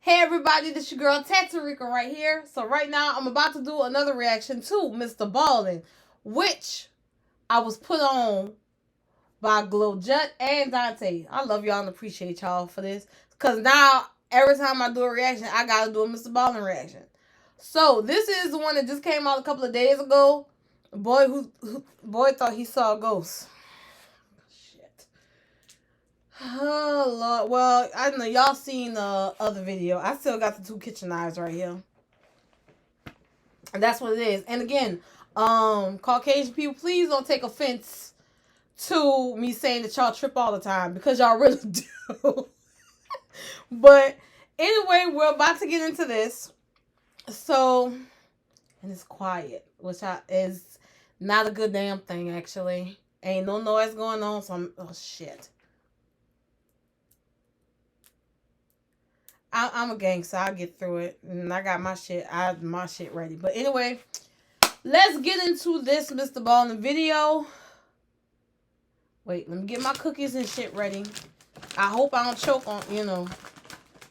Hey everybody, this your girl TattooRika right here. So right now I'm about to do another reaction to MrBallen, which I was put on by Glow Jut and Dante. I love y'all and appreciate y'all for this. Cause now every time I do a reaction, I gotta do a MrBallen reaction. So this is the one that just came out a couple of days ago. Boy thought he saw a ghost. Oh Lord. Well, I know y'all seen the other video. I still got the two kitchen knives right here. And that's what it is. And again, Caucasian people, please don't take offense to me saying that y'all trip all the time, because y'all really do. But anyway, we're about to get into this. So, and it's quiet, which is not a good damn thing actually. Ain't no noise going on, so oh shit. I'm a gangster. I'll get through it. And I got my shit. I have my shit ready. But anyway, let's get into this MrBallen video. Wait, let me get my cookies and shit ready. I hope I don't choke on,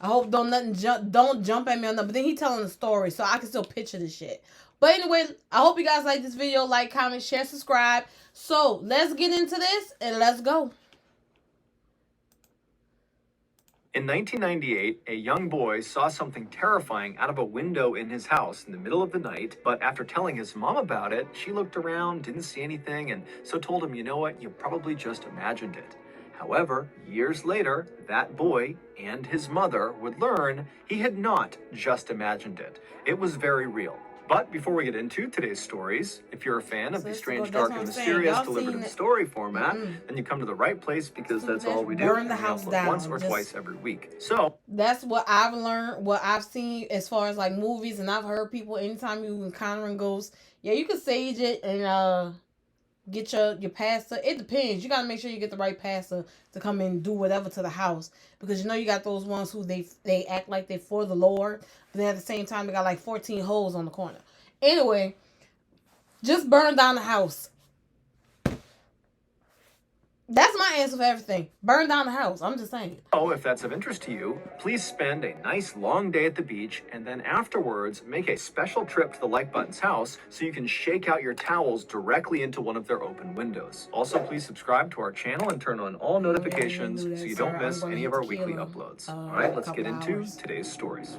I hope don't jump at me on that. But then he telling the story, so I can still picture the shit. But anyway, I hope you guys like this video. Like, comment, share, subscribe. So let's get into this and let's go. In 1998, a young boy saw something terrifying out of a window in his house in the middle of the night, but after telling his mom about it, she looked around, didn't see anything, and so told him, you know what, you probably just imagined it. However, years later, that boy and his mother would learn he had not just imagined it. It was very real. But before we get into today's stories, if you're a fan of the strange, dark, and mysterious delivered in story format, then you come to the right place, because that's all we do. Burn the house down once or twice every week. So that's what I've learned, what I've seen as far as like movies, and I've heard people, anytime you encountering ghosts, yeah, you can sage it and get your pastor. It depends. You gotta make sure you get the right pastor to come in and do whatever to the house, because you got those ones who they act like they for the Lord, but then at the same time they got like 14 holes on the corner. Anyway, just burn down the house. That's my answer for everything. Burn down the house. I'm just saying. Oh, if that's of interest to you, please spend a nice long day at the beach, and then afterwards make a special trip to the Like Button's house so you can shake out your towels directly into one of their open windows. Also, please subscribe to our channel and turn on all notifications so you don't miss any of our weekly uploads. All right, let's get into today's stories.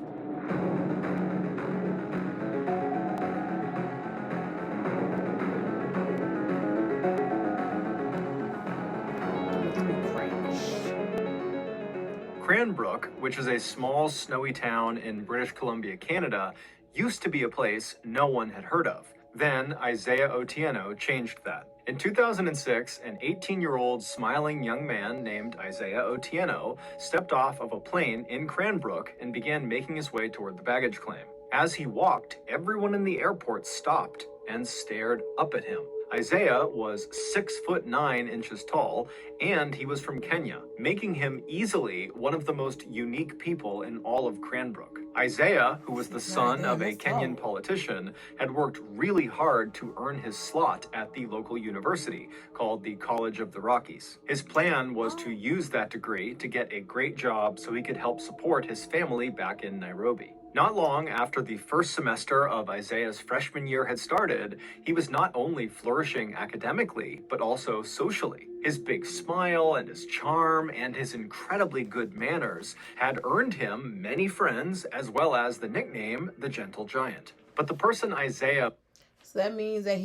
Cranbrook, which is a small, snowy town in British Columbia, Canada, used to be a place no one had heard of. Then Isaiah Otieno changed that. In 2006, an 18-year-old smiling young man named Isaiah Otieno stepped off of a plane in Cranbrook and began making his way toward the baggage claim. As he walked, everyone in the airport stopped and stared up at him. Isaiah was 6'9" tall, and he was from Kenya, making him easily one of the most unique people in all of Cranbrook. Isaiah, who was the son of a Kenyan politician, had worked really hard to earn his slot at the local university called the College of the Rockies. His plan was to use that degree to get a great job so he could help support his family back in Nairobi. Not long after the first semester of Isaiah's freshman year had started, he was not only flourishing academically, but also socially. His big smile and his charm and his incredibly good manners had earned him many friends, as well as the nickname, the Gentle Giant. But the person Isaiah... So that means that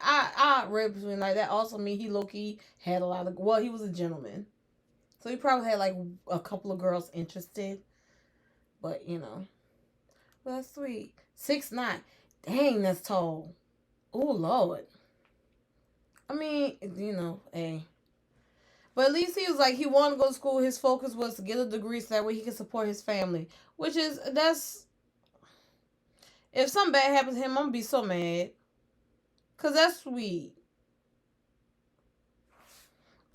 I read between like that also mean he low-key had a lot of, well, he was a gentleman. So he probably had like a couple of girls interested. But, well, that's sweet. 6'9". Dang, that's tall. Oh, Lord. I mean, hey. But at least he was like, he wanted to go to school. His focus was to get a degree so that way he could support his family. Which is, if something bad happens to him, I'm going to be so mad. Because that's sweet.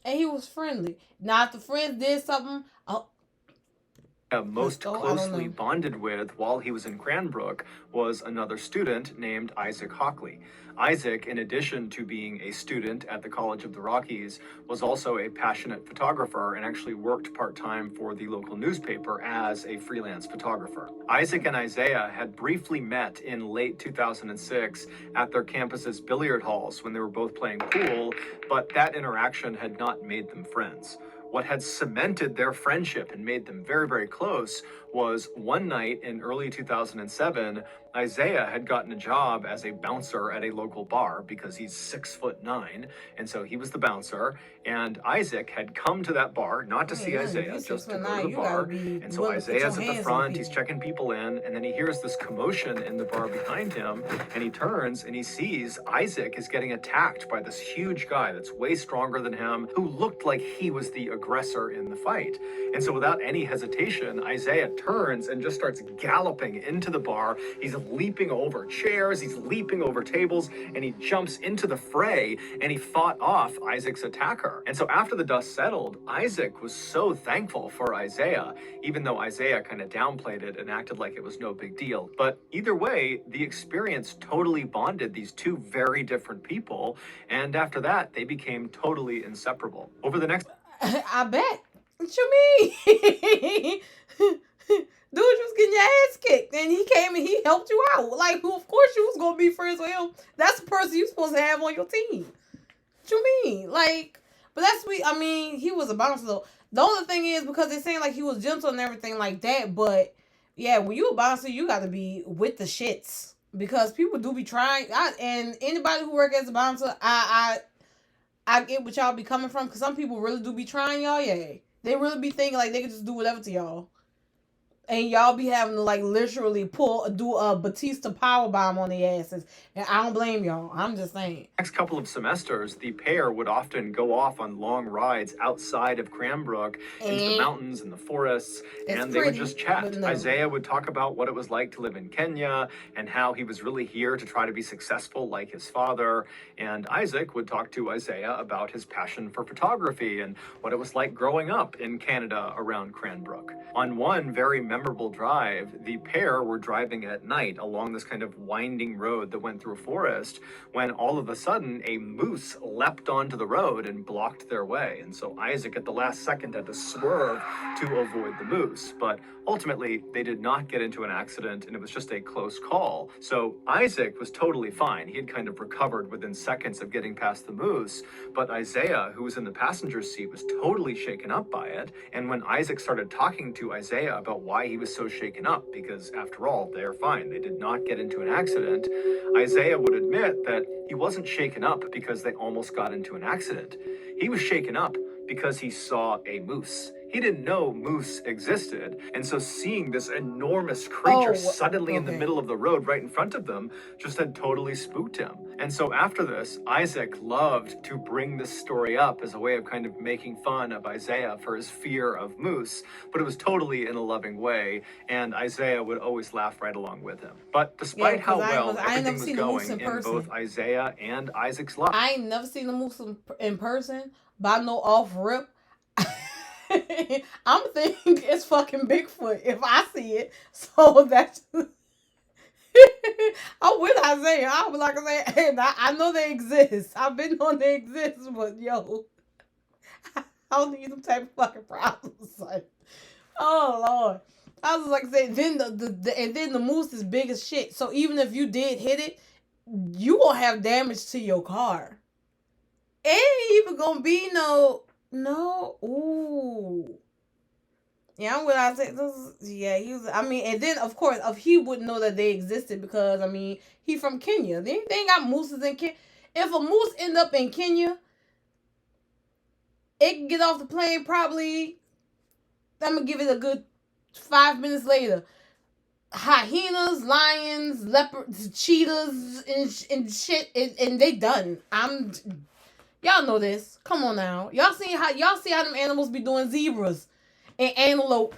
And he was friendly. Now, if the friends did something, most I don't closely know. bonded with while he was in Cranbrook was another student named Isaac Hockley. Isaac, in addition to being a student at the College of the Rockies, was also a passionate photographer and actually worked part-time for the local newspaper as a freelance photographer. Isaac and Isaiah had briefly met in late 2006 at their campus's billiard halls when they were both playing pool, but that interaction had not made them friends. What had cemented their friendship and made them very, very close was one night in early 2007, Isaiah had gotten a job as a bouncer at a local bar because he's 6'9", and so he was the bouncer. And Isaac had come to that bar not to see Isaiah, just to go to the bar. And so Isaiah's at the front, he's checking people in, and then he hears this commotion in the bar behind him, and he turns and he sees Isaac is getting attacked by this huge guy that's way stronger than him, who looked like he was the aggressor in the fight. And so without any hesitation, Isaiah turns and just starts galloping into the bar. He's leaping over chairs, he's leaping over tables, and he jumps into the fray, and he fought off Isaac's attacker. And so after the dust settled, Isaac was so thankful for Isaiah, even though Isaiah kind of downplayed it and acted like it was no big deal. But either way, the experience totally bonded these two very different people, and after that, they became totally inseparable. Over the next... I bet. What you mean? Dude, you was getting your ass kicked, and he came and he helped you out. Like, of course you was gonna be friends with him. That's the person you supposed to have on your team. What you mean? Like, but that's sweet. I mean, he was a bouncer though. The only thing is because they're saying like he was gentle and everything like that, but yeah, when you a bouncer, you got to be with the shits because people do be trying. And anybody who work as a bouncer, I get what y'all be coming from because some people really do be trying y'all. Yeah, they really be thinking like they can just do whatever to y'all. And y'all be having to like literally do a Batista power bomb on their asses. And I don't blame y'all. I'm just saying. Next couple of semesters, the pair would often go off on long rides outside of Cranbrook into the mountains and the forests, and they would just chat. No. Isaiah would talk about what it was like to live in Kenya and how he was really here to try to be successful like his father. And Isaac would talk to Isaiah about his passion for photography and what it was like growing up in Canada around Cranbrook. On one very memorable drive, the pair were driving at night along this kind of winding road that went through a forest when all of a sudden a moose leapt onto the road and blocked their way. And so Isaac at the last second had to swerve to avoid the moose. But ultimately, they did not get into an accident and it was just a close call. So Isaac was totally fine. He had kind of recovered within seconds of getting past the moose. But Isaiah, who was in the passenger seat, was totally shaken up by it. And when Isaac started talking to Isaiah about why he was so shaken up, because after all, they're fine, they did not get into an accident, Isaiah would admit that he wasn't shaken up because they almost got into an accident. He was shaken up because he saw a moose. He didn't know moose existed, and so seeing this enormous creature suddenly in the middle of the road right in front of them just had totally spooked him. And so after this, Isaac loved to bring this story up as a way of kind of making fun of Isaiah for his fear of moose, but it was totally in a loving way, and Isaiah would always laugh right along with him. But despite how well everything was going in both Isaiah and Isaac's life... I ain't never seen a moose in person, but I know off rip, I'm thinking it's fucking Bigfoot if I see it. So that's I'm with Isaiah. I was like I said, I know they exist. I've been knowing they exist, but yo, I don't need them type of fucking problems. Like, oh Lord. I was like I said, then the moose is big as shit. So even if you did hit it, you gonna have damage to your car. Ain't even gonna be no. Ooh. Yeah, I'm what I said. Yeah, he was. I mean, and then of course, he wouldn't know that they existed because I mean, he from Kenya. They ain't got mooses in Kenya. If a moose end up in Kenya, it can get off the plane probably. I'm gonna give it a good 5 minutes later. Hyenas, lions, leopards, cheetahs, and shit, and they done. Y'all know this. Come on now. Y'all see how them animals be doing zebras and antelope,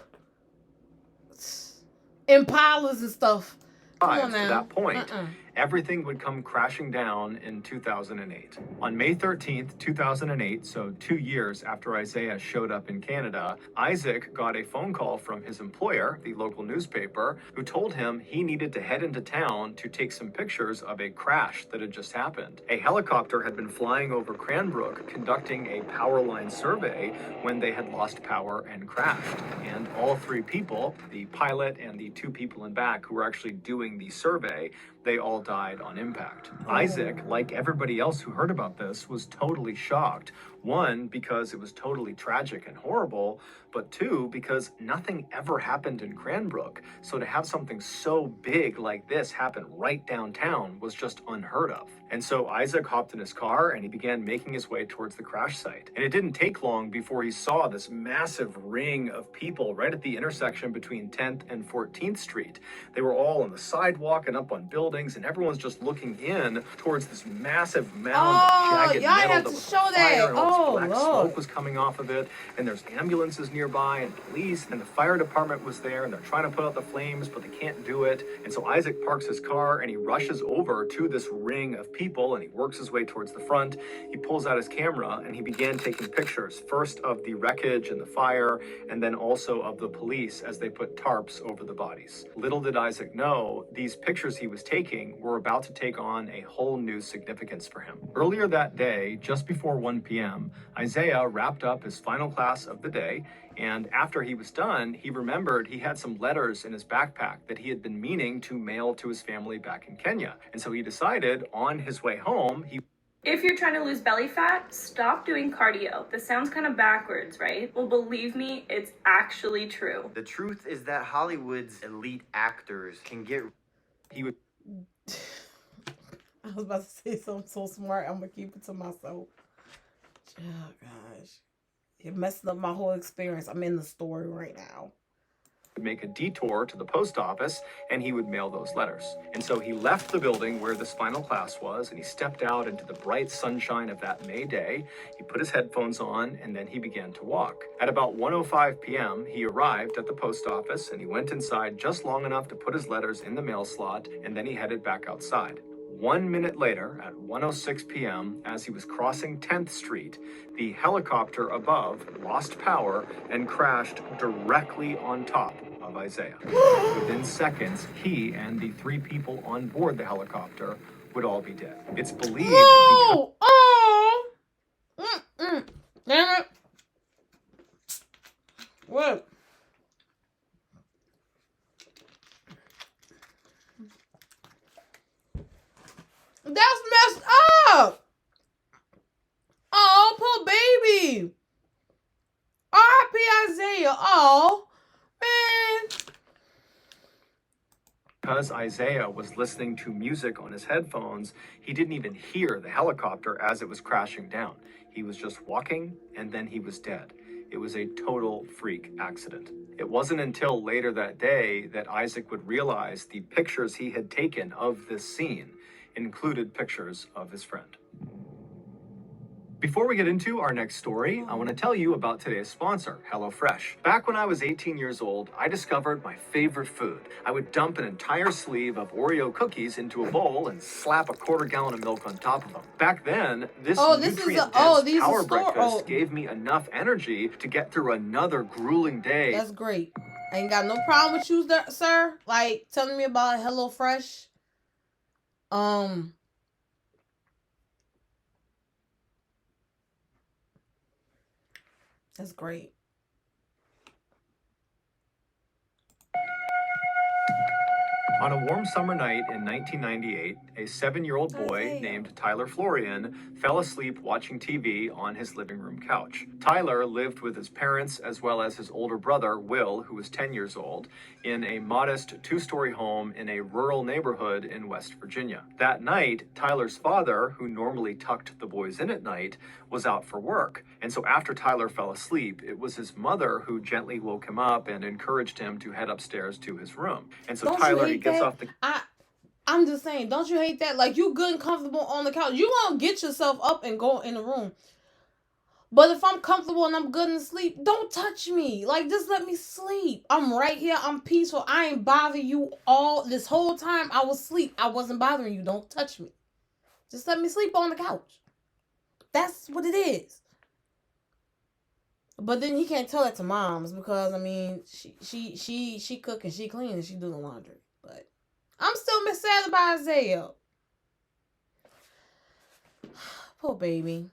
impalas and stuff. Come on now. To that point. everything would come crashing down in 2008. On May 13th, 2008, so 2 years after Isaiah showed up in Canada, Isaac got a phone call from his employer, the local newspaper, who told him he needed to head into town to take some pictures of a crash that had just happened. A helicopter had been flying over Cranbrook conducting a power line survey when they had lost power and crashed. And all three people, the pilot and the two people in back who were actually doing the survey, they all died on impact. Isaac, like everybody else who heard about this, was totally shocked. One, because it was totally tragic and horrible, but two, because nothing ever happened in Cranbrook. So to have something so big like this happen right downtown was just unheard of. And so Isaac hopped in his car and he began making his way towards the crash site. And it didn't take long before he saw this massive ring of people right at the intersection between 10th and 14th Street. They were all on the sidewalk and up on buildings, and everyone's just looking in towards this massive mound of jagged metal have that to was show on that. fire, and all this Oh, black Lord. smoke was coming off of it, and there's ambulances nearby and police, and the fire department was there, and they're trying to put out the flames, but they can't do it. And so Isaac parks his car and he rushes over to this ring of people, and he works his way towards the front. He pulls out his camera and he began taking pictures, first of the wreckage and the fire, and then also of the police as they put tarps over the bodies. Little did Isaac know, these pictures he was taking were about to take on a whole new significance for him. Earlier that day, just before 1 p.m., Isaiah wrapped up his final class of the day, and after he was done, he remembered he had some letters in his backpack that he had been meaning to mail to his family back in Kenya. And so he decided on his way home, If you're trying to lose belly fat, stop doing cardio. This sounds kind of backwards, right? Well, believe me, it's actually true. The truth is that Hollywood's elite actors can get... he would I was about to say something so smart. I'm gonna keep it to myself. Oh gosh, it messed up my whole experience. I'm in the story right now. make a detour to the post office and he would mail those letters. And so he left the building where this final class was and he stepped out into the bright sunshine of that May day. He put his headphones on and then he began to walk. At about 1:05 p.m., he arrived at the post office and he went inside just long enough to put his letters in the mail slot, and then he headed back outside. 1 minute later, at 1:06 p.m., as he was crossing 10th Street, the helicopter above lost power and crashed directly on top of Isaiah. Within seconds, he and the 3 people on board the helicopter would all be dead. It's believed... No! Oh! Damn it. What? That's messed up. Oh, poor baby. R.I.P. Isaiah. Oh, man. Because Isaiah was listening to music on his headphones, he didn't even hear the helicopter as it was crashing down. He was just walking, and then he was dead. It was a total freak accident. It wasn't until later that day that Isaac would realize the pictures he had taken of this scene included pictures of his friend. Before we get into our next story, I want to tell you about today's sponsor, HelloFresh. Back when I was 18 years old, I discovered my favorite food. I would dump an entire sleeve of Oreo cookies into a bowl and slap a quarter gallon of milk on top of them. Back then, this nutrient-dense power breakfast gave me enough energy to get through another grueling day. That's great. I ain't got no problem with you, sir. Like, telling me about HelloFresh. That's great. On a warm summer night in 1998, a 7-year-old boy named Tyler Florian fell asleep watching TV on his living room couch. Tyler lived with his parents as well as his older brother, Will, who was 10 years old, in a modest 2-story home in a rural neighborhood in West Virginia. That night, Tyler's father, who normally tucked the boys in at night, was out for work. And so after Tyler fell asleep, it was his mother who gently woke him up and encouraged him to head upstairs to his room. And so Tyler, he gets off the... I'm just saying, don't you hate that? Like, you good and comfortable on the couch. You won't get yourself up and go in the room. But if I'm comfortable and I'm good in sleep, don't touch me. Like, just let me sleep. I'm right here. I'm peaceful. I ain't bothering you all this whole time. I was asleep. I wasn't bothering you. Don't touch me. Just let me sleep on the couch. That's what it is. But then he can't tell that to moms because I mean she cook and she clean and she do the laundry. But I'm still sad about Isaiah. Poor baby.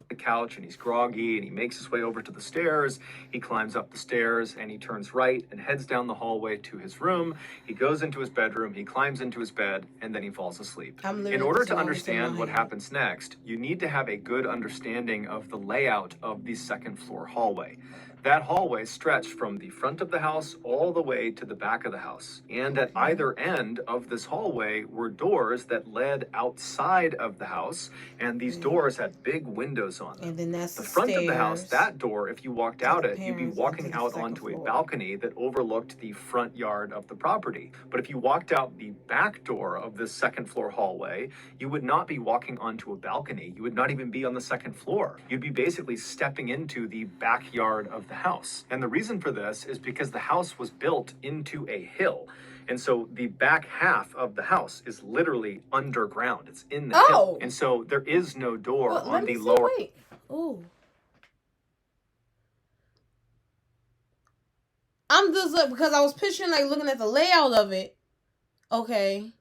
The couch and he's groggy and he makes his way over to the stairs. He climbs up the stairs and he turns right and heads down the hallway to his room. He goes into his bedroom, he climbs into his bed, and then he falls asleep. In order to understand what happens next, you need to have a good understanding of the layout of the second floor hallway. That hallway stretched from the front of the house all the way to the back of the house. And at either end of this hallway were doors that led outside of the house, and these doors had big windows on them. And then that's the front stairs. Of the house, that door, if you walked out it, you'd be walking out onto a balcony that overlooked the front yard of the property. But if you walked out the back door of this second floor hallway, you would not be walking onto a balcony. You would not even be on the second floor. You'd be basically stepping into the backyard of the house. And the reason for this is because the house was built into a hill. And so the back half of the house is literally underground. It's in the hill. And so there is no door on the lower. Wait. Ooh. I'm just because I was picturing like looking at the layout of it. Okay.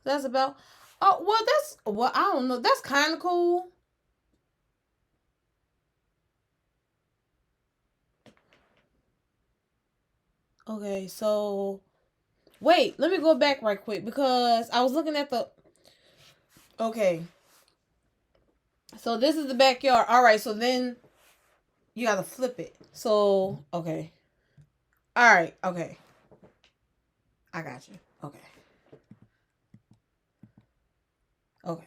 That's about. Oh well, I don't know. That's kind of cool. Okay, so wait, let me go back right quick because I was looking at the. Okay. So this is the backyard. All right, so then you gotta flip it. So okay. All right. Okay. I got you. Okay. Okay.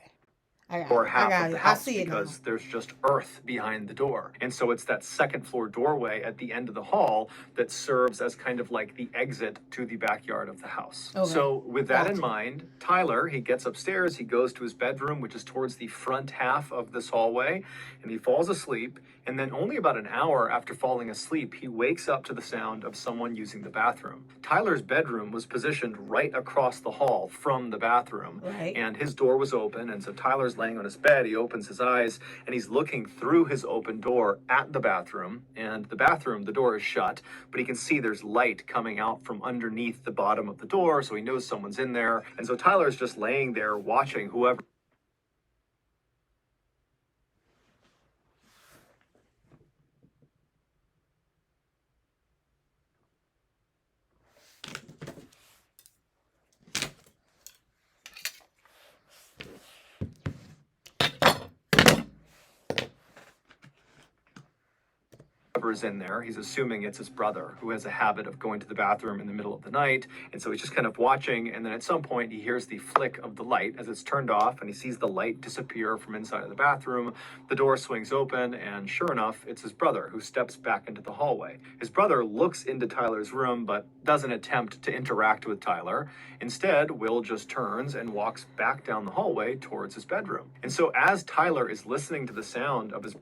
Or half of the house because there's just earth behind the door. And so it's that second floor doorway at the end of the hall that serves as kind of like the exit to the backyard of the house. Okay. So with that in mind, Tyler, he gets upstairs, he goes to his bedroom, which is towards the front half of this hallway, and he falls asleep. And then only about an hour after falling asleep, he wakes up to the sound of someone using the bathroom. Tyler's bedroom was positioned right across the hall from the bathroom. Right. And his door was open, and so Tyler's laying on his bed, he opens his eyes, and he's looking through his open door at the bathroom. And the bathroom, the door is shut, but he can see there's light coming out from underneath the bottom of the door, so he knows someone's in there. And so Tyler's just laying there watching whoever. Whoever's in there, he's assuming it's his brother who has a habit of going to the bathroom in the middle of the night. And so he's just kind of watching. And then at some point he hears the flick of the light as it's turned off and he sees the light disappear from inside of the bathroom. The door swings open and sure enough, it's his brother who steps back into the hallway. His brother looks into Tyler's room, but doesn't attempt to interact with Tyler. Instead, Will just turns and walks back down the hallway towards his bedroom. And so as Tyler is listening to the sound of his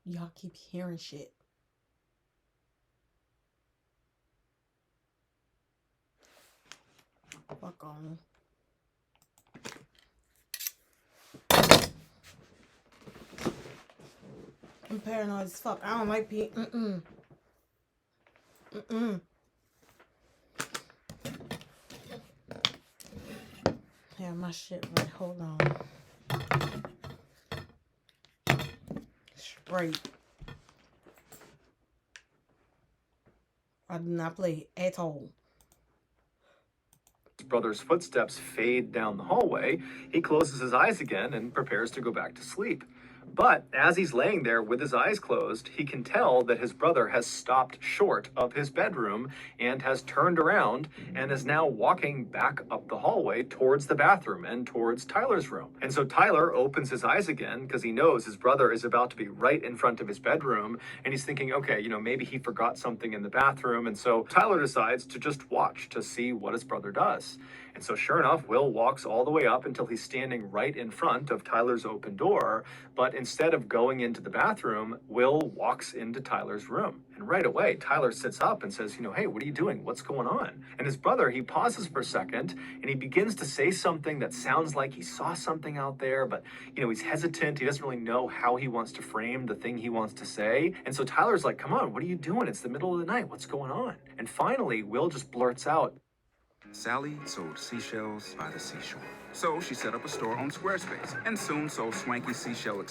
Y'all keep hearing shit. Fuck on. I'm paranoid as fuck. I don't like being. Yeah, my shit right. Hold on. Straight. I do not play at all. His brother's footsteps fade down the hallway. He closes his eyes again and prepares to go back to sleep. But as he's laying there with his eyes closed, he can tell that his brother has stopped short of his bedroom and has turned around and is now walking back up the hallway towards the bathroom and towards Tyler's room. And so Tyler opens his eyes again because he knows his brother is about to be right in front of his bedroom. And he's thinking, okay, you know, maybe he forgot something in the bathroom. And so Tyler decides to just watch to see what his brother does. And so sure enough, Will walks all the way up until he's standing right in front of Tyler's open door. But instead of going into the bathroom, Will walks into Tyler's room. And right away, Tyler sits up and says, you know, hey, what are you doing? What's going on? And his brother, he pauses for a second and he begins to say something that sounds like he saw something out there, but, you know, he's hesitant. He doesn't really know how he wants to frame the thing he wants to say. And so Tyler's like, come on, what are you doing? It's the middle of the night. What's going on? And finally, Will just blurts out, Sally sold seashells by the seashore. So she set up a store on Squarespace and soon sold swanky seashell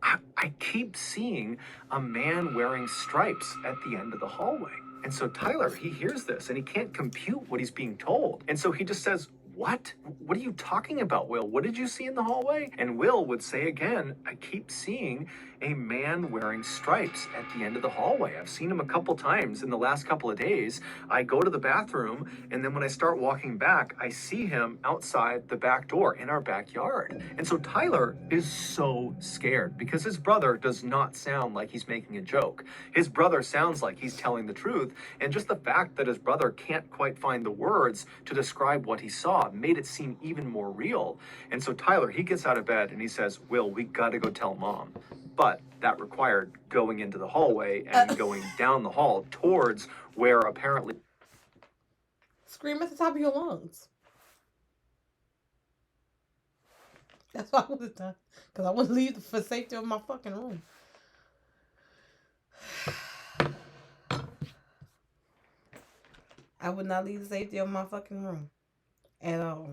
I keep seeing a man wearing stripes at the end of the hallway. And so Tyler, he hears this and he can't compute what he's being told. And so he just says, what? What are you talking about, Will? What did you see in the hallway? And Will would say again, I keep seeing a man wearing stripes at the end of the hallway. I've seen him a couple times in the last couple of days. I go to the bathroom, and then when I start walking back, I see him outside the back door in our backyard. And so Tyler is so scared because his brother does not sound like he's making a joke. His brother sounds like he's telling the truth, and just the fact that his brother can't quite find the words to describe what he saw made it seem even more real. And so Tyler, he gets out of bed and he says, Will, we gotta go tell Mom. But that required going into the hallway and going down the hall towards where apparently... Scream at the top of your lungs. That's what I would have done. Because I wouldn't leave for safety of my fucking room. I would not leave the safety of my fucking room. At all.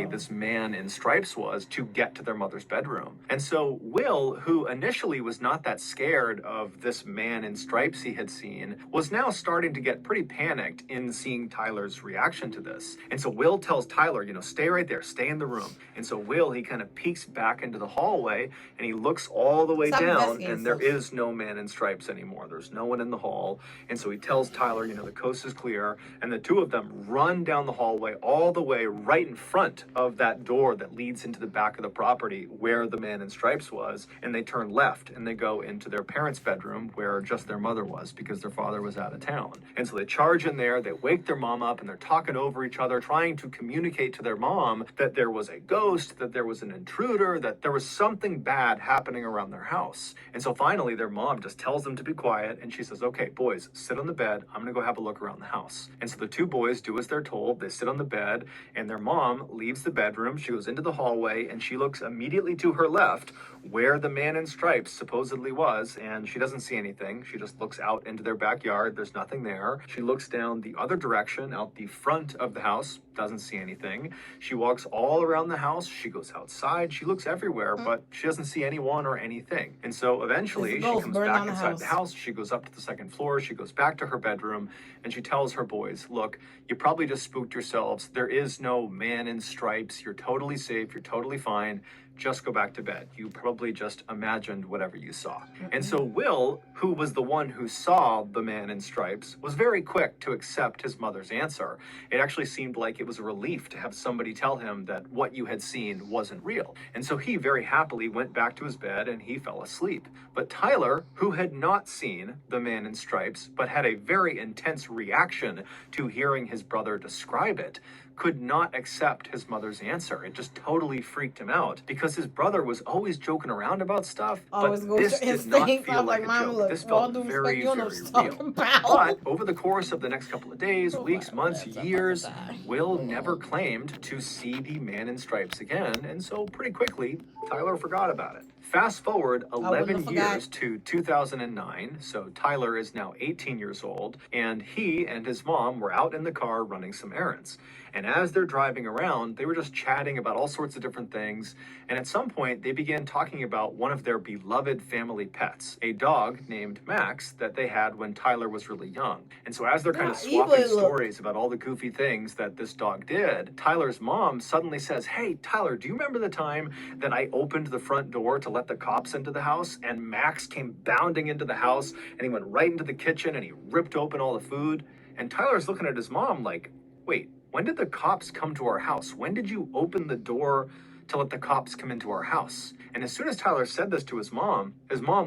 This man in stripes was to get to their mother's bedroom. And so Will, who initially was not that scared of this man in stripes he had seen, was now starting to get pretty panicked in seeing Tyler's reaction to this. And so Will tells Tyler, you know, stay right there, stay in the room. And so Will, he kind of peeks back into the hallway and he looks all the way down and there is no man in stripes anymore. There's no one in the hall. And so he tells Tyler, you know, the coast is clear, and the two of them run down the hallway all the way right in front of that door that leads into the back of the property where the man in stripes was, and they turn left and they go into their parents' bedroom where just their mother was because their father was out of town. And so they charge in there, they wake their mom up, and they're talking over each other, trying to communicate to their mom that there was a ghost, that there was an intruder, that there was something bad happening around their house. And so finally their mom just tells them to be quiet, and she says, okay, boys, sit on the bed, I'm gonna go have a look around the house. And so the two boys do as they're told, they sit on the bed, and their mom leaves the bedroom, she goes into the hallway, and she looks immediately to her left where the man in stripes supposedly was, and she doesn't see anything. She just looks out into their backyard, there's nothing there. She looks down the other direction, out the front of the house, doesn't see anything. She walks all around the house, she goes outside, she looks everywhere, but she doesn't see anyone or anything. And so eventually she comes back inside the house, she goes up to the second floor, she goes back to her bedroom, and she tells her boys, look, you probably just spooked yourselves. There is no man in stripes. You're totally safe. You're totally fine. Just go back to bed. You probably just imagined whatever you saw. And so Will, who was the one who saw the man in stripes, was very quick to accept his mother's answer. It actually seemed like it was a relief to have somebody tell him that what you had seen wasn't real. And so he very happily went back to his bed and he fell asleep. But Tyler, who had not seen the man in stripes, but had a very intense reaction to hearing his brother describe it, could not accept his mother's answer. It just totally freaked him out because his brother was always joking around about stuff, but this did not feel like a joke. This felt very, very real. But over the course of the next couple of days, weeks, months, years, Will never claimed to see the man in stripes again, and so pretty quickly, Tyler forgot about it. Fast forward wouldn't 11 have forgot. years to 2009, so Tyler is now 18 years old, and he and his mom were out in the car running some errands. And as they're driving around, they were just chatting about all sorts of different things, and at some point, they began talking about one of their beloved family pets, a dog named Max that they had when Tyler was really young. And so as they're kind of swapping stories about all the goofy things that this dog did, Tyler's mom suddenly says, "Hey, Tyler, do you remember the time that I opened the front door to let the cops into the house, and Max came bounding into the house, and he went right into the kitchen, and he ripped open all the food?" And Tyler's looking at his mom like, "Wait, when did the cops come to our house? When did you open the door to let the cops come into our house?" And as soon as Tyler said this to his mom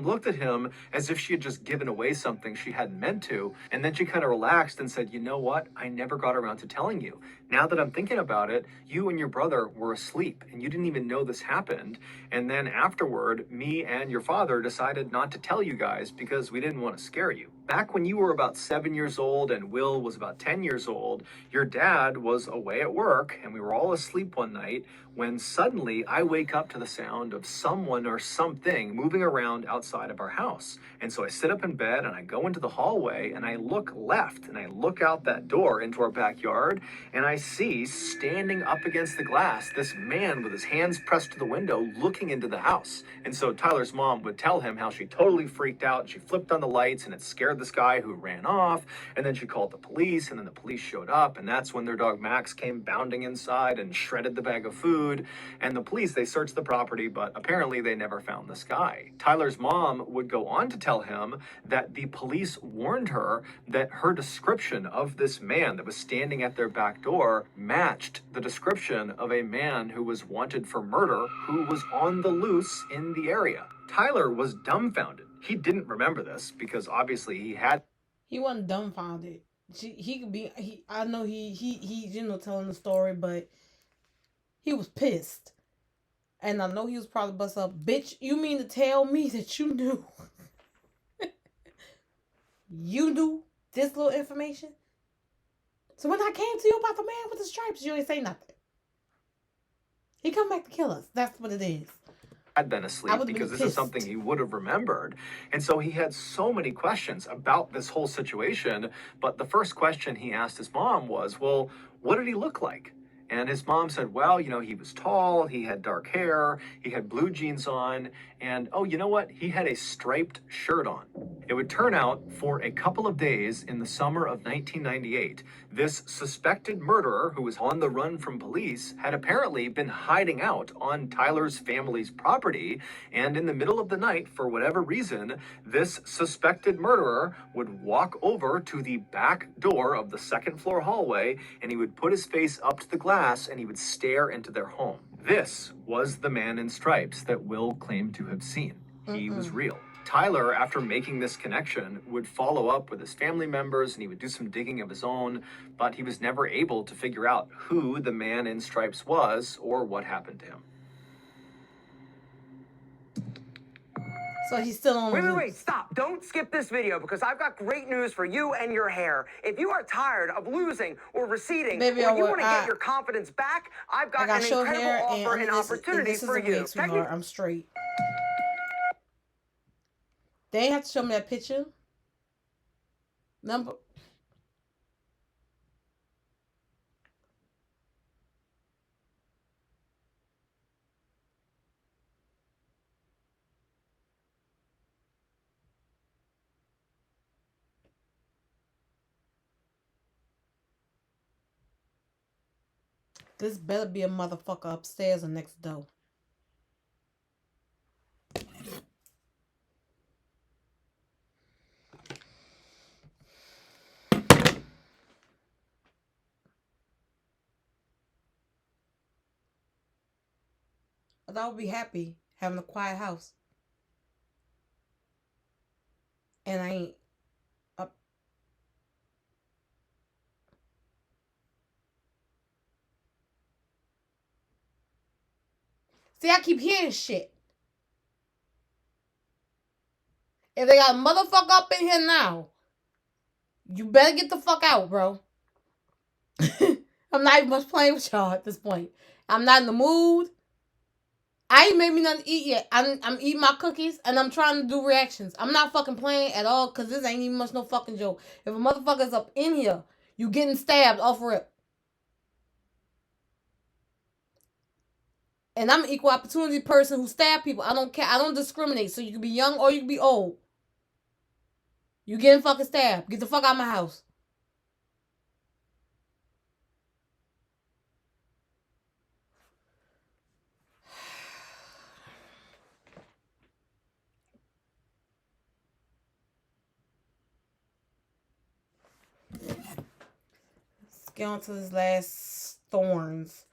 looked at him as if she had just given away something she hadn't meant to. And then she kind of relaxed and said, "You know what? I never got around to telling you. Now that I'm thinking about it, you and your brother were asleep and you didn't even know this happened. And then afterward, me and your father decided not to tell you guys because we didn't want to scare you. Back when you were about 7 years old and Will was about 10 years old, your dad was away at work and we were all asleep one night when suddenly I wake up to the sound of someone or something moving around outside of our house. And so I sit up in bed and I go into the hallway and I look left and I look out that door into our backyard and I see standing up against the glass this man with his hands pressed to the window looking into the house." And so Tyler's mom would tell him how she totally freaked out. She flipped on the lights and it scared this guy who ran off. And then she called the police and then the police showed up. And that's when their dog Max came bounding inside and shredded the bag of food. And the police, they searched the property, but apparently they never found this guy. Tyler's mom would go on to tell him that the police warned her that her description of this man that was standing at their back door matched the description of a man who was wanted for murder who was on the loose in the area. Tyler was dumbfounded. He didn't remember this because obviously he wasn't dumbfounded. He could be. I know he telling the story, but he was pissed, and I know he was probably bust up. "Bitch, you mean to tell me that you knew? You knew this little information? So when I came to you about the man with the stripes, you ain't say nothing. He come back to kill us. That's what it is." had been asleep because this is something he would have remembered. And so he had so many questions about this whole situation. But the first question he asked his mom was, "Well, what did he look like?" And his mom said, "Well, he was tall, he had dark hair, he had blue jeans on, and oh, you know what? He had a striped shirt on." It would turn out, for a couple of days in the summer of 1998, this suspected murderer who was on the run from police had apparently been hiding out on Tyler's family's property, and in the middle of the night, for whatever reason, this suspected murderer would walk over to the back door of the second floor hallway, and he would put his face up to the glass and he would stare into their home. This was the man in stripes that Will claimed to have seen. He was real. Tyler, after making this connection, would follow up with his family members and he would do some digging of his own, but he was never able to figure out who the man in stripes was or what happened to him. So he's still on the loose. Wait, stop. Don't skip this video because I've got great news for you and your hair. If you are tired of losing or receding, Baby, or you want to get your confidence back, I've got an incredible offer and opportunity for you. I'm straight. They ain't have to show me that picture. Number. This better be a motherfucker upstairs or next door. I would be happy having a quiet house. And I ain't up. See, I keep hearing shit. If they got a motherfucker up in here now, you better get the fuck out, bro. I'm not even much playing with y'all at this point. I'm not in the mood. I ain't made me nothing to eat yet. I'm eating my cookies and I'm trying to do reactions. I'm not fucking playing at all because this ain't even much no fucking joke. If a motherfucker's up in here, you getting stabbed off rip. And I'm an equal opportunity person who stab people. I don't care. I don't discriminate. So you can be young or you can be old. You getting fucking stabbed. Get the fuck out of my house. Let's get on to this last Thorns.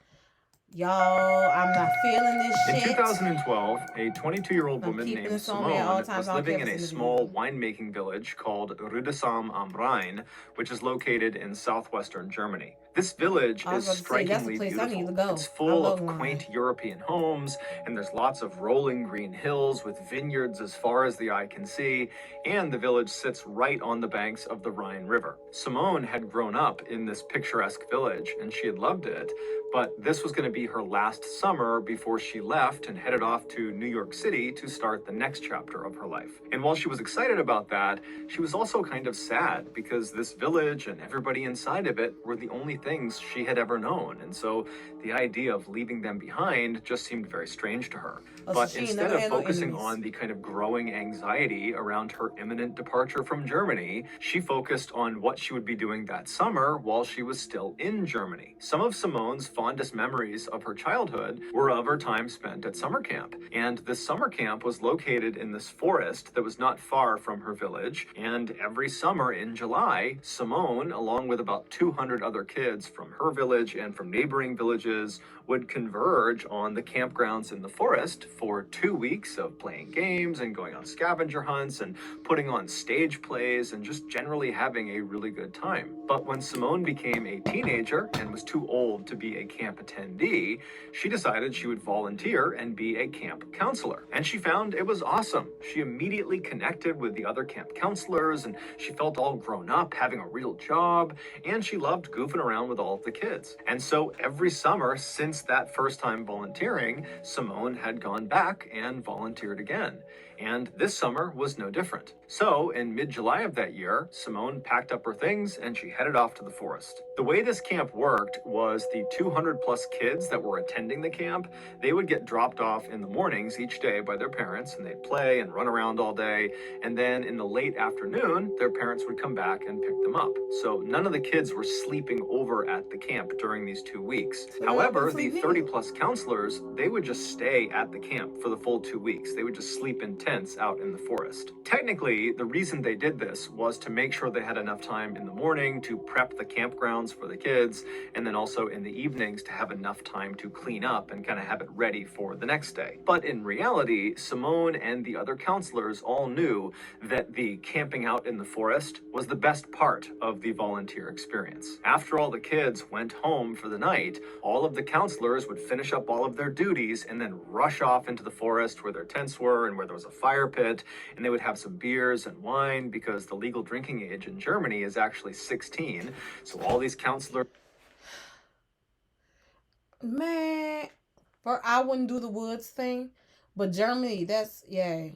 Y'all, I'm not feeling this shit. In 2012, a 22-year-old woman named Simone was living in a small winemaking village called Rüdesheim am Rhein, which is located in southwestern Germany. This village is strikingly beautiful. It's full of quaint European homes, and there's lots of rolling green hills with vineyards as far as the eye can see, and the village sits right on the banks of the Rhine River. Simone had grown up in this picturesque village, and she had loved it, but this was going to be her last summer before she left and headed off to New York City to start the next chapter of her life. And while she was excited about that, she was also kind of sad because this village and everybody inside of it were the only things she had ever known. And so the idea of leaving them behind just seemed very strange to her. But instead of focusing on the kind of growing anxiety around her imminent departure from Germany, she focused on what she would be doing that summer while she was still in Germany. Some of Simone's fondest memories of her childhood were of her time spent at summer camp. And this summer camp was located in this forest that was not far from her village. And every summer in July, Simone, along with about 200 other kids from her village and from neighboring villages, would converge on the campgrounds in the forest for 2 weeks of playing games and going on scavenger hunts and putting on stage plays and just generally having a really good time. But when Simone became a teenager and was too old to be a camp attendee, she decided she would volunteer and be a camp counselor. And she found it was awesome. She immediately connected with the other camp counselors and she felt all grown up, having a real job, and she loved goofing around with all of the kids. And so every summer since that first time volunteering, Simone had gone back and volunteered again. And this summer was no different. So in mid-July of that year, Simone packed up her things and she headed off to the forest. The way this camp worked was the 200 plus kids that were attending the camp, they would get dropped off in the mornings each day by their parents and they'd play and run around all day. And then in the late afternoon, their parents would come back and pick them up. So none of the kids were sleeping over at the camp during these 2 weeks. However, the 30 plus counselors, they would just stay at the camp for the full 2 weeks. They would just sleep in tents out in the forest. Technically, the reason they did this was to make sure they had enough time in the morning to prep the campgrounds for the kids, and then also in the evenings to have enough time to clean up and kind of have it ready for the next day. But in reality, Simone and the other counselors all knew that the camping out in the forest was the best part of the volunteer experience. After all the kids went home for the night, all of the counselors would finish up all of their duties and then rush off into the forest where their tents were and where there was a fire pit, and they would have some beers and wine because the legal drinking age in Germany is actually 16. So all these counselors... Man, I wouldn't do the woods thing, but Germany, that's, yeah.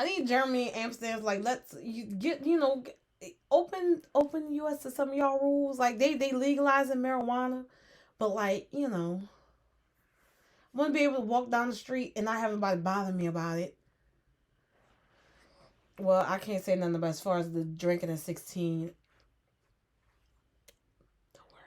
I think Germany and Amsterdam's like, let's open US to some of y'all rules. Like they legalizing marijuana, but like, I want to be able to walk down the street and not have anybody bother me about it. Well, I can't say nothing about as far as the drinking at 16. Don't worry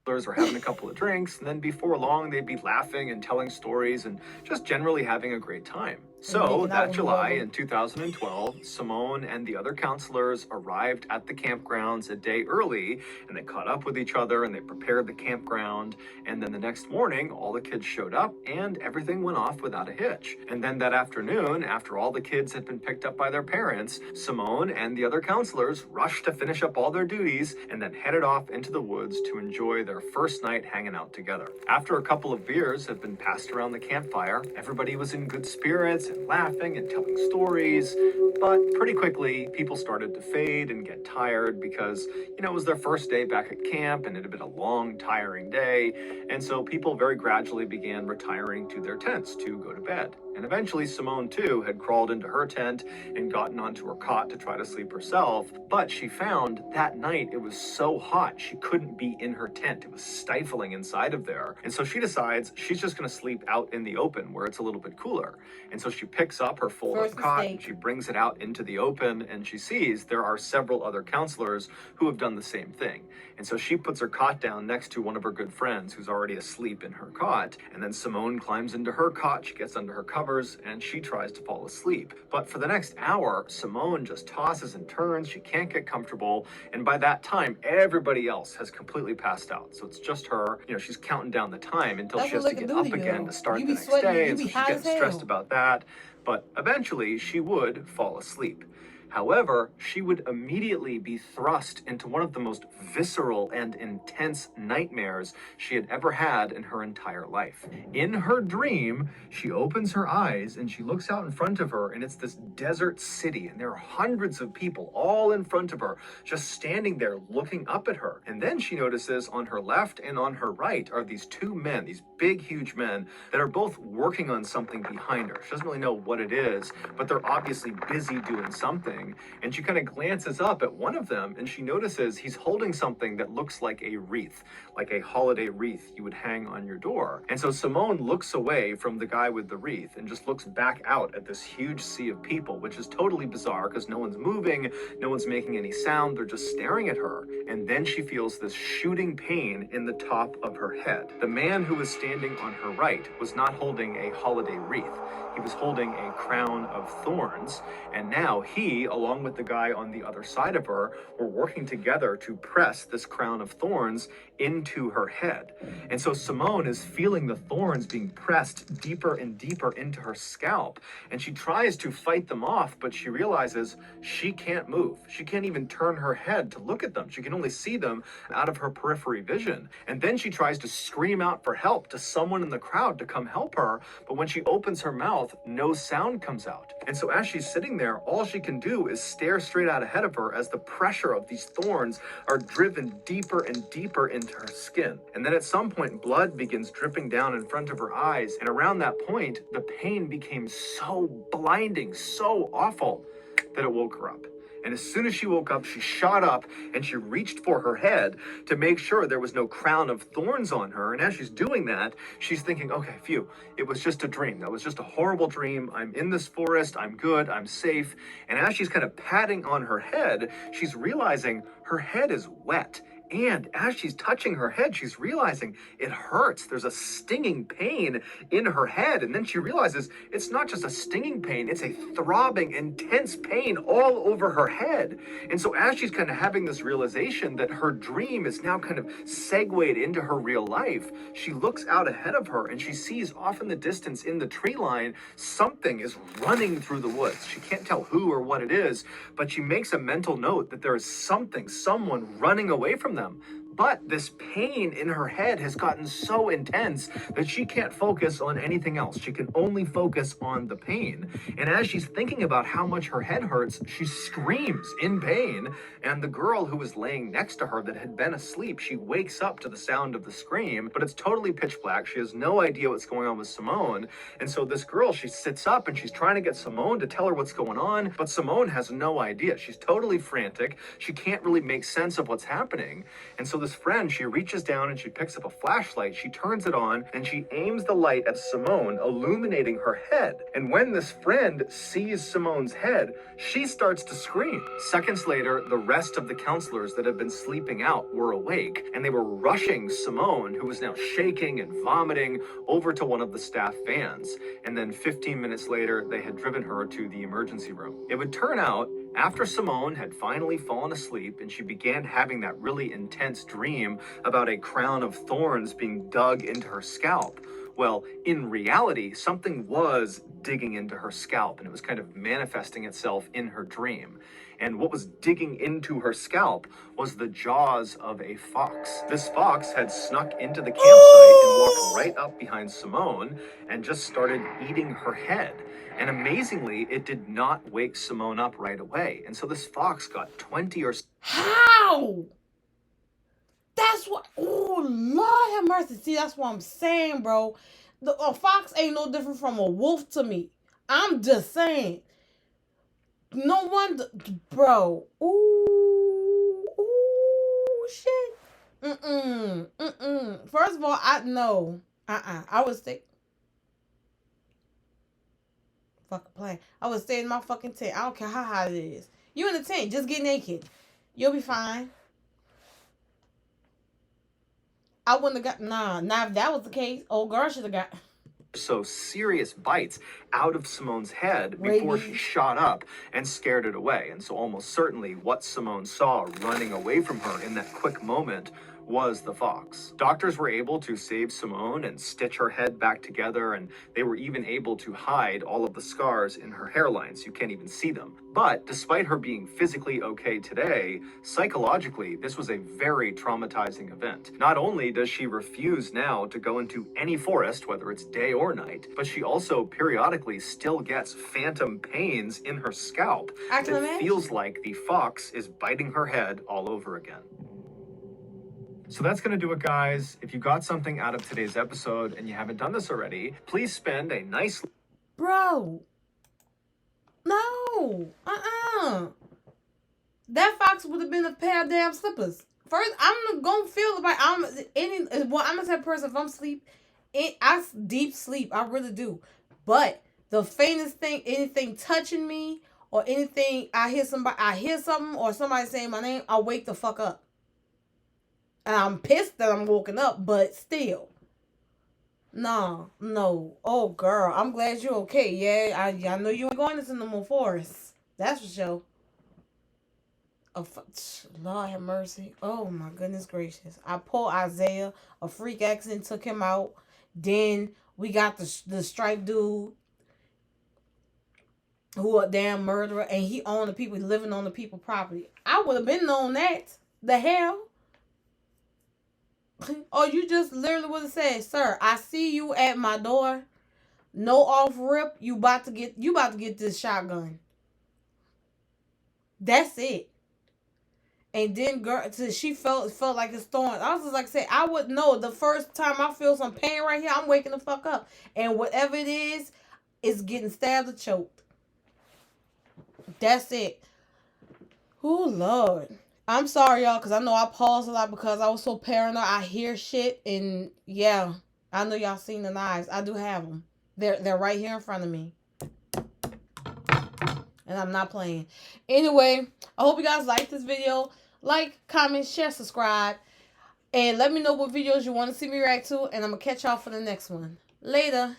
about that. Or having a couple of drinks, and then before long they'd be laughing and telling stories and just generally having a great time. So that July in 2012, Simone and the other counselors arrived at the campgrounds a day early, and they caught up with each other and they prepared the campground. And then the next morning, all the kids showed up and everything went off without a hitch. And then that afternoon, after all the kids had been picked up by their parents, Simone and the other counselors rushed to finish up all their duties and then headed off into the woods to enjoy their first night hanging out together. After a couple of beers had been passed around the campfire, everybody was in good spirits and laughing and telling stories. But pretty quickly, people started to fade and get tired because, it was their first day back at camp and it had been a long, tiring day. And so people very gradually began retiring to their tents to go to bed. And eventually, Simone, too, had crawled into her tent and gotten onto her cot to try to sleep herself. But she found that night it was so hot she couldn't be in her tent. It was stifling inside of there. And so she decides she's just going to sleep out in the open where it's a little bit cooler. And so she picks up her fold-up cot and she brings it out into the open, and she sees there are several other counselors who have done the same thing. And so she puts her cot down next to one of her good friends who's already asleep in her cot. And then Simone climbs into her cot, she gets under her covers, and she tries to fall asleep. But for the next hour, Simone just tosses and turns, she can't get comfortable, and by that time, everybody else has completely passed out. So it's just her, she's counting down the time until she has to get up again to start the next day, and so she's getting stressed about that. But eventually, she would fall asleep. However, she would immediately be thrust into one of the most visceral and intense nightmares she had ever had in her entire life. In her dream, she opens her eyes and she looks out in front of her, and it's this desert city, and there are hundreds of people all in front of her, just standing there looking up at her. And then she notices on her left and on her right are these two men, these big, huge men that are both working on something behind her. She doesn't really know what it is, but they're obviously busy doing something. And she kind of glances up at one of them and she notices he's holding something that looks like a wreath, like a holiday wreath you would hang on your door. And so Simone looks away from the guy with the wreath and just looks back out at this huge sea of people, which is totally bizarre because no one's moving, no one's making any sound, they're just staring at her. And then she feels this shooting pain in the top of her head. The man who was standing on her right was not holding a holiday wreath. He was holding a crown of thorns, and now he, along with the guy on the other side of her, were working together to press this crown of thorns into her head. And so Simone is feeling the thorns being pressed deeper and deeper into her scalp, and she tries to fight them off, but she realizes she can't move. She can't even turn her head to look at them. She can only see them out of her periphery vision. And then she tries to scream out for help to someone in the crowd to come help her, but when she opens her mouth, no sound comes out. And so as she's sitting there, all she can do is stare straight out ahead of her as the pressure of these thorns are driven deeper and deeper into her skin. And then at some point, blood begins dripping down in front of her eyes. And around that point, the pain became so blinding, so awful that it woke her up. And as soon as she woke up, she shot up and she reached for her head to make sure there was no crown of thorns on her. And as she's doing that, she's thinking, okay, phew, it was just a dream. That was just a horrible dream. I'm in this forest. I'm good. I'm safe. And as she's kind of patting on her head, she's realizing her head is wet. And as she's touching her head, she's realizing it hurts. There's a stinging pain in her head. And then she realizes it's not just a stinging pain, it's a throbbing, intense pain all over her head. And so as she's kind of having this realization that her dream is now kind of segued into her real life, she looks out ahead of her and she sees off in the distance in the tree line, something is running through the woods. She can't tell who or what it is, but she makes a mental note that there is someone running away from them. But this pain in her head has gotten so intense that she can't focus on anything else. She can only focus on the pain. And as she's thinking about how much her head hurts, she screams in pain. And the girl who was laying next to her that had been asleep, she wakes up to the sound of the scream, but it's totally pitch black. She has no idea what's going on with Simone. And so this girl, she sits up and she's trying to get Simone to tell her what's going on, but Simone has no idea. She's totally frantic. She can't really make sense of what's happening. And so this friend, she reaches down and she picks up a flashlight, she turns it on, and she aims the light at Simone, illuminating her head. And when this friend sees Simone's head, she starts to scream. Seconds later, the rest of the counselors that had been sleeping out were awake, and they were rushing Simone, who was now shaking and vomiting, over to one of the staff vans. And then 15 minutes later, they had driven her to the emergency room. It would turn out, after Simone had finally fallen asleep and she began having that really intense dream about a crown of thorns being dug into her scalp, Well, in reality, something was digging into her scalp, and it was kind of manifesting itself in her dream. And what was digging into her scalp was the jaws of a fox. This fox had snuck into the campsite and walked right up behind Simone and just started eating her head. And amazingly, it did not wake Simone up right away. And so this fox got 20 or... How? That's what... Oh, Lord have mercy. See, that's what I'm saying, bro. A fox ain't no different from a wolf to me. I'm just saying. No wonder... Bro. Ooh, shit. First of all, I know. I would stay... Fucking playing. I would stay in my fucking tent. I don't care how hot it is. You in the tent, just get naked. You'll be fine. I wouldn't have got... Nah, if that was the case, old girl should have got... So serious bites out of Simone's head before she shot up and scared it away. And so almost certainly what Simone saw running away from her in that quick moment was the fox. Doctors were able to save Simone and stitch her head back together, and they were even able to hide all of the scars in her hairline so you can't even see them. But despite her being physically okay today, psychologically, this was a very traumatizing event. Not only does she refuse now to go into any forest, whether it's day or night, but she also periodically still gets phantom pains in her scalp. It feels like the fox is biting her head all over again. So that's going to do it, guys. If you got something out of today's episode and you haven't done this already, please spend a nice... Bro. No. That fox would have been a pair of damn slippers. First, I'm going to feel like I'm the type of person, if I'm asleep, I deep sleep. I really do. But the faintest thing, anything touching me or anything, I hear something or somebody saying my name, I wake the fuck up. And I'm pissed that I'm woken up, but still. No. Oh, girl, I'm glad you're okay. Yeah, I know you ain't going into no more forest. That's for sure. Oh, Lord have mercy. Oh, my goodness gracious. I pulled Isaiah. A freak accident took him out. Then we got the striped dude who a damn murderer. And he owned the people, living on the people property. I would have been on that. The hell? Or you just literally would have said, sir, I see you at my door. No off rip. You about to get this shotgun. That's it. And then girl, she felt like it's thorns. I was just like, say, I would know the first time I feel some pain right here, I'm waking the fuck up. And whatever it is getting stabbed or choked. That's it. Oh, Lord. I'm sorry, y'all, because I know I paused a lot because I was so paranoid. I hear shit, and yeah, I know y'all seen the knives. I do have them. They're right here in front of me. And I'm not playing. Anyway, I hope you guys liked this video. Like, comment, share, subscribe. And let me know what videos you want to see me react to. And I'm going to catch y'all for the next one. Later.